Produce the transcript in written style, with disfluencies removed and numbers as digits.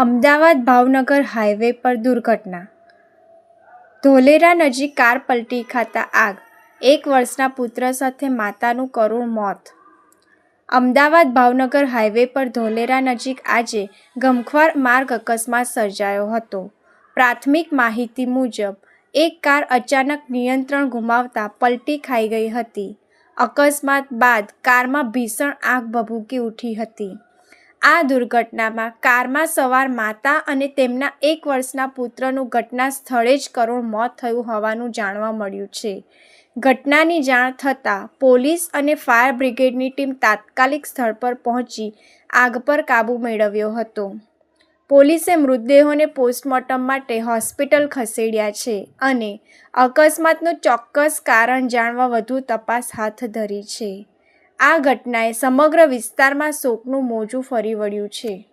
Ahmedabad Bhavnagar highway પર દુર્ઘટના. ધોલેરા નજીક કાર પલટી ખાતા આગ, 1 વર્ષના પુત્ર સાથે માતાનું કરુણ મોત. અમદાવાદ ભાવનગર હાઈવે પર ધોલેરા નજીક આજે ગમખ્વાર માર્ગ અકસ્માત સર્જાયો હતો. પ્રાથમિક માહિતી મુજબ એક કાર અચાનક નિયંત્રણ ગુમાવતા પલટી ખાઈ ગઈ હતી. અકસ્માત બાદ કારમાં ભીષણ આગ ભભૂકી ઉઠી હતી. આ દુર્ઘટનામાં કારમાં સવાર માતા અને તેમના 1 વર્ષના પુત્રનું ઘટના સ્થળે જ કરુણ મોત થયું હોવાનું જાણવા મળ્યું છે. ઘટનાની જાણ થતાં પોલીસ અને ફાયર બ્રિગેડની ટીમ તાત્કાલિક સ્થળ પર પહોંચી આગ પર કાબૂ મેળવ્યો હતો. પોલીસે મૃતદેહોને પોસ્ટમોર્ટમ માટે હોસ્પિટલ ખસેડ્યા છે અને અકસ્માતનું ચોક્કસ કારણ જાણવા વધુ તપાસ હાથ ધરી છે. આ ઘટનાએ સમગ્ર વિસ્તારમાં શોકનું મોજું ફરી વળ્યું છે.